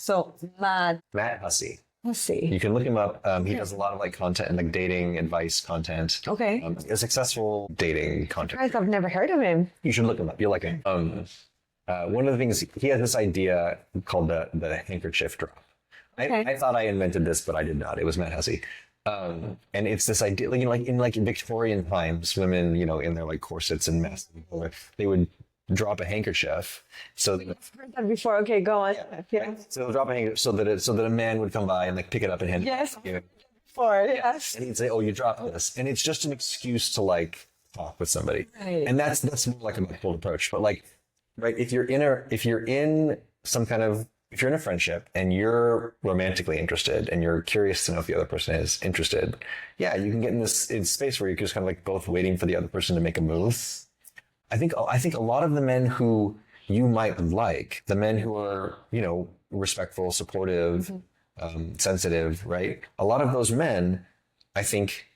So Matt, Matt Hussey. let's see. You can look him up. He does a lot of like content and like dating advice content. Okay. A successful dating content. Guys, I've never heard of him. You should look him up. You'll like him. One of the things he has this idea called the handkerchief drop. Okay. I thought I invented this, but I did not. It was Matt Hussey. And it's this idea, like in Victorian times, women, in their like corsets and masks, they would drop a handkerchief. So I've heard that before. Okay, go on. Yeah. so they'll drop a handkerchief so that a man would come by and like pick it up and hand it. Yes. You. Before, yes. And he'd say, "Oh, you dropped this," and it's just an excuse to like talk with somebody. Right. And that's more like a bold approach. But like, right, if you're in a friendship and you're romantically interested and you're curious to know if the other person is interested, yeah, you can get in this space where you're just kind of like both waiting for the other person to make a move. I think a lot of the men who you might like, the men who are, respectful, supportive, sensitive, right? A lot of those men, I think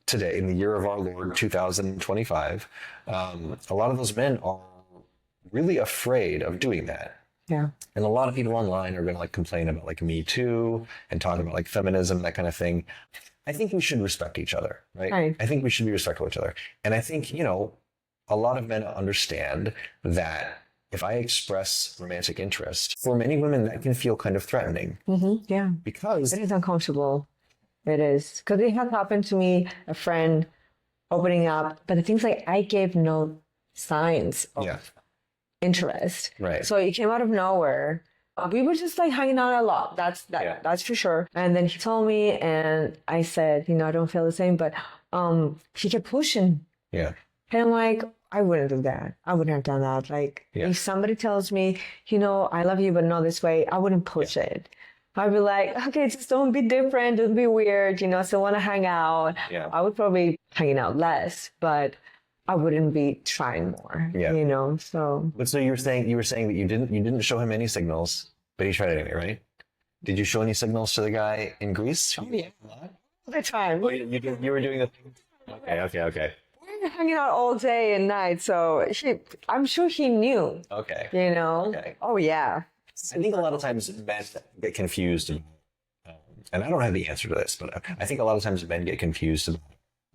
today in the year of our Lord 2025, a lot of those men are really afraid of doing that. Yeah. And a lot of people online are going to like complain about like Me Too and talk about like feminism, that kind of thing. I think we should respect each other, right? Right. I think we should be respectful of each other. And I think, a lot of men understand that if I express romantic interest, for many women, that can feel kind of threatening. Mm-hmm. Yeah. Because it is uncomfortable. It is. Because it has happened to me, a friend opening up, but the things like I gave no signs of interest. Right. So it came out of nowhere. We were just like hanging out a lot. That's for sure. And then he told me, and I said, I don't feel the same, but he kept pushing. Yeah. And I'm like, I wouldn't do that. I wouldn't have done that. Like, if somebody tells me, I love you, but not this way, I wouldn't push it. I'd be like, okay, just don't be different. Don't be weird. Still want to hang out. Yeah. I would probably be hanging out less, but I wouldn't be trying more. Yeah. So. But so you were saying that you didn't show him any signals, but he tried it anyway, right? Did you show any signals to the guy in Greece? Oh, yeah. All the time. Oh, you were doing the thing. Okay. We were hanging out all day and night, so I'm sure he knew. Okay. Okay. Oh, yeah. I think a lot of times men get confused, and I don't have the answer to this, but I think a lot of times men get confused about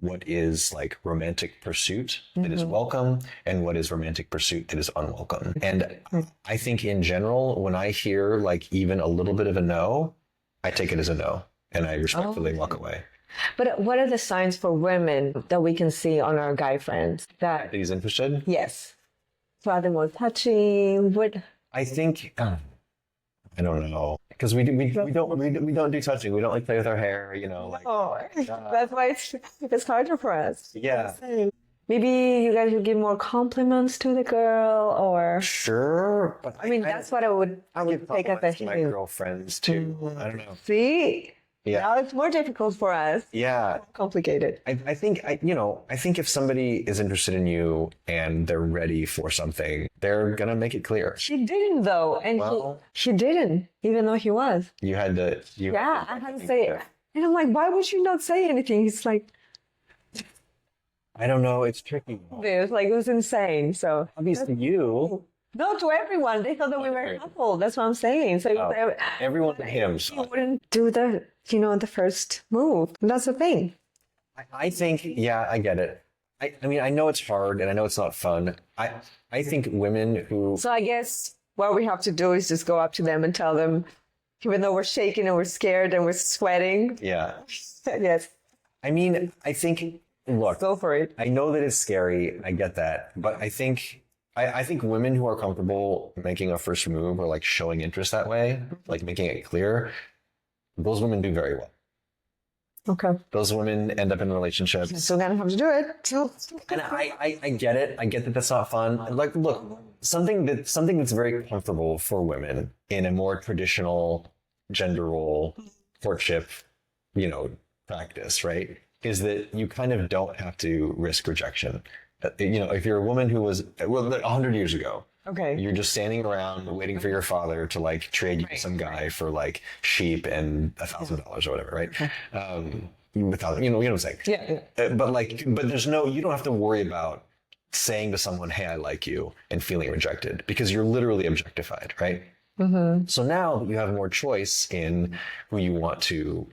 what is like romantic pursuit that is welcome and what is romantic pursuit that is unwelcome. And I think in general, when I hear like even a little bit of a no, I take it as a no and I respectfully walk away. But what are the signs for women that we can see on our guy friends that he's interested? Yes. So are they more touching? What? I think I don't know, because we don't do touching. We don't like play with our hair, like. Oh, that's why it's harder for us. Yeah. Maybe you guys would give more compliments to the girl, or sure. But I mean, that's what I would take as a hint. My girlfriends too. I don't know. See. Yeah. Now it's more difficult for us. Yeah. More complicated. I think if somebody is interested in you and they're ready for something, they're going to make it clear. She didn't though. And she didn't, even though he was. You had to. I had to say it. And I'm like, why would you not say anything? He's like. I don't know. It's tricky. It was insane. So. Obviously you. No, to everyone. They thought that we were a couple. That's what I'm saying. So everyone but him. He wouldn't do the first move. That's the thing. I think, I get it. I mean, I know it's hard and I know it's not fun. I think women who... So I guess what we have to do is just go up to them and tell them, even though we're shaking and we're scared and we're sweating. Yeah. Yes. I mean, I think, look. Go for it. I know that it's scary. I get that. But I think women who are comfortable making a first move or like showing interest that way, like making it clear, those women do very well. Okay. Those women end up in relationships. Still gonna have to do it. And I get it. I get that that's not fun. Like, look, something that's very comfortable for women in a more traditional gender role courtship, practice, right? Is that you kind of don't have to risk rejection. If you're a woman who was 100 years ago, okay, you're just standing around waiting for your father to like trade you to some guy for like sheep and $1,000 or whatever, right? You know what I'm saying? Yeah. But there's you don't have to worry about saying to someone, "Hey, I like you," and feeling rejected because you're literally objectified, right? So now you have more choice in who you want to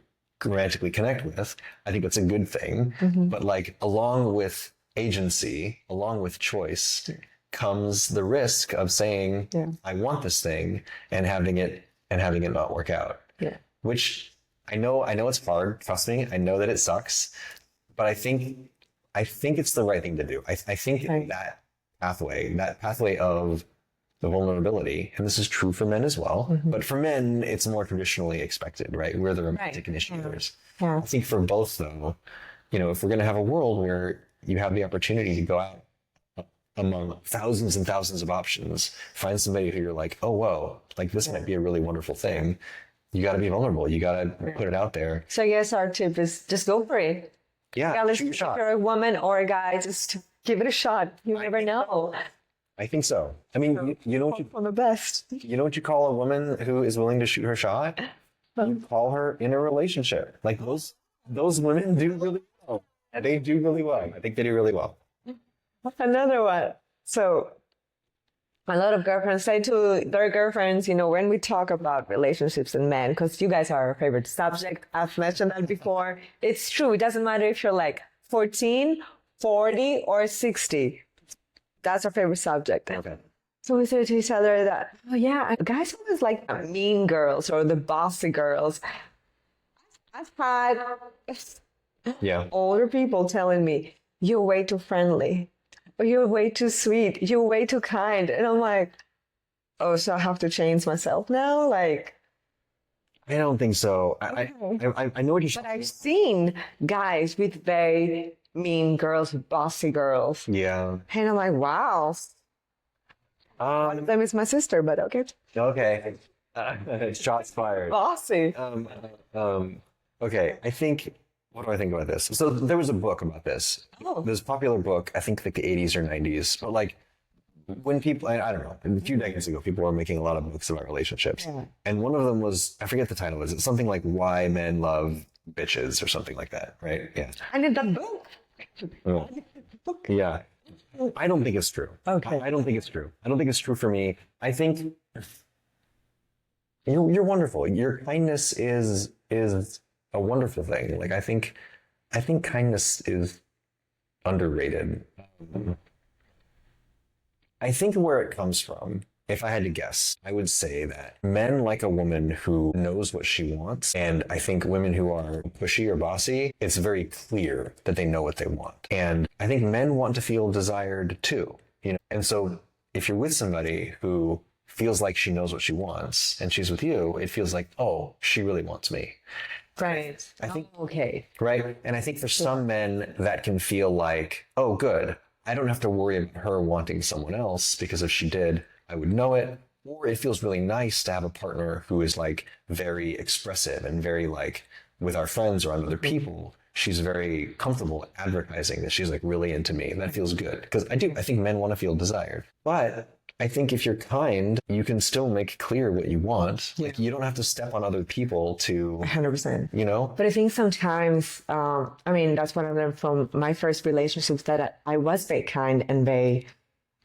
romantically connect with. I think that's a good thing. But like along with agency, along with choice, comes the risk of saying, I want this thing and having it not work out. Yeah. Which I know it's hard. Trust me. I know that it sucks, but I think it's the right thing to do. I think that pathway of the vulnerability, and this is true for men as well, but for men, it's more traditionally expected, right? We're the romantic initiators. Yeah. I think for both though, if we're going to have a world where you have the opportunity to go out among thousands and thousands of options, find somebody who you're like, oh, whoa, like this might be a really wonderful thing. You got to be vulnerable. You got to put it out there. So I guess our tip is just go for it. Yeah. Listen, if you're a woman or a guy, just give it a shot. You never know. I think so. I mean, you know what On the best. you know what you call a woman who is willing to shoot her shot? You call her in a relationship. Like those women do really well. They do really well. I think they do really well. Another one. So a lot of girlfriends say to their girlfriends, when we talk about relationships and men, because you guys are our favorite subject. I've mentioned that before. It's true. It doesn't matter if you're like 14, 40, or 60. That's our favorite subject. Okay. So we say to each other that, oh yeah, guys always like the mean girls or the bossy girls. I've had older people telling me, you're way too friendly, or you're way too sweet, you're way too kind. And I'm like, oh, so I have to change myself now? Like, I don't think so. I know what you're saying. but I've seen guys with very mean girls, bossy girls. Yeah. And I'm like, wow. One of them is my sister, but okay. Okay. Shots fired. Bossy. Okay. What do I think about this? So there was a book about this. Oh. This popular book, I think like the 80s or 90s, but like when people, I don't know, a few decades ago, people were making a lot of books about relationships. Yeah. And one of them was, I forget the title, is it something like Why Men Love Bitches or something like that, right? Yeah. I need that book. Oh. Yeah. I don't think it's true. Okay. I don't think it's true. I don't think it's true for me. I think you're wonderful. Your kindness is a wonderful thing. Like I think kindness is underrated. I think where it comes from, if I had to guess, I would say that men like a woman who knows what she wants. And I think women who are pushy or bossy, it's very clear that they know what they want. And I think men want to feel desired too, And so if you're with somebody who feels like she knows what she wants and she's with you, it feels like, oh, she really wants me. Right. I think, okay. Right. And I think for some men that can feel like, oh, good. I don't have to worry about her wanting someone else because if she did, I would know it. Or it feels really nice to have a partner who is like very expressive and very like with our friends or other people. She's very comfortable advertising that she's like really into me. That feels good because I think men want to feel desired. But I think if you're kind, you can still make clear what you want. Yeah. Like you don't have to step on other people to 100%. But I think sometimes, that's what I learned from my first relationships that I was very kind and very,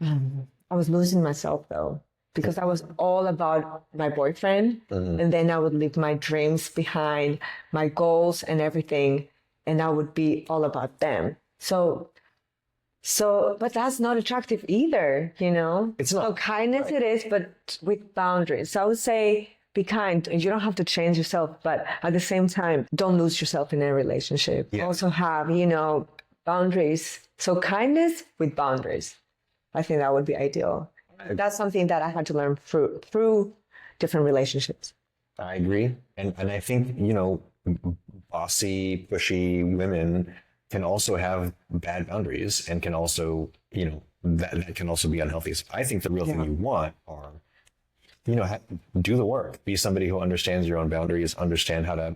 I was losing myself though, because I was all about my boyfriend. And then I would leave my dreams behind, my goals and everything. And I would be all about them. So, but that's not attractive either, It's not. So kindness it is, but with boundaries. So I would say be kind. You don't have to change yourself, but at the same time, don't lose yourself in a relationship. Yeah. Also have, boundaries. So kindness with boundaries. I think that would be ideal. That's something that I had to learn through different relationships. I agree. And I think, bossy, pushy women can also have bad boundaries and can also, that can also be unhealthy. So I think the real thing you want are, do the work. Be somebody who understands your own boundaries, understand how to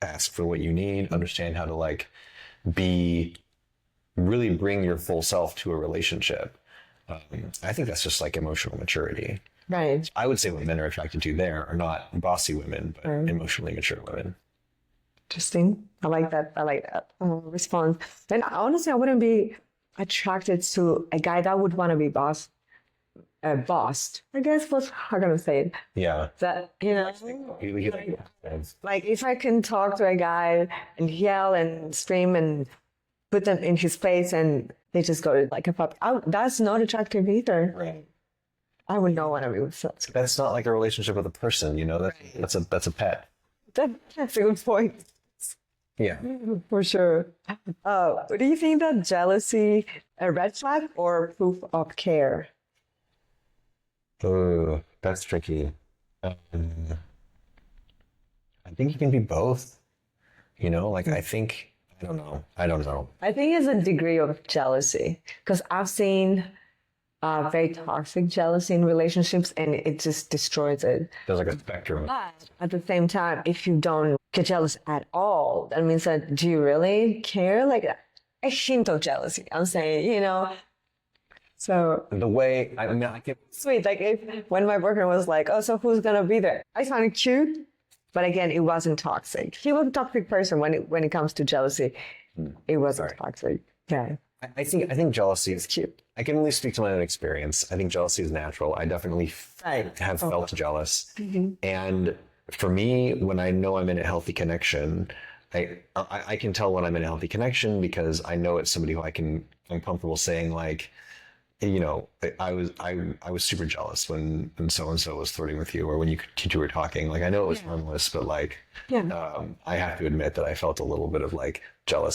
ask for what you need, understand how to really bring your full self to a relationship. I think that's just like emotional maturity. Right. I would say what men are attracted to there are not bossy women, but emotionally mature women. Interesting. I like that response. And honestly, I wouldn't be attracted to a guy that would want to be boss. bossed. I guess what's how can I say it? Yeah. That you know, like if I can talk to a guy and yell and scream and put them in his face and they just go like a pup, that's not attractive either. Right. I would not want to be with such. That's not like a relationship with a person, you know. That's a pet. That's a good point. Yeah. For sure. Do you think that jealousy a red flag or proof of care? Oh, that's tricky. I think it can be both. You know, like I think I don't know. I don't know. I think it's a degree of jealousy because I've seen very toxic jealousy in relationships and it just destroys it. There's like a spectrum. But at the same time, if you don't get jealous at all, that means that do you really care? Like a hint of jealousy, I'm saying, you know. So The way I mean, I can. sweet. Like if when my boyfriend was like, "Oh, so who's gonna be there?" I found it cute, but again, it wasn't toxic. He was a toxic person when it comes to jealousy. It wasn't toxic. Yeah, I think jealousy is cute. I can only speak to my own experience. I think jealousy is natural. I definitely Right. have felt jealous. And for me, when I know I'm in a healthy connection, I can tell when I'm in a healthy connection because I know it's somebody who I'm comfortable saying like, you know, I was super jealous when so and so was flirting with you or when you two were talking. Like I know it was harmless, but like Yeah. I have to admit that I felt a little bit of like jealousy.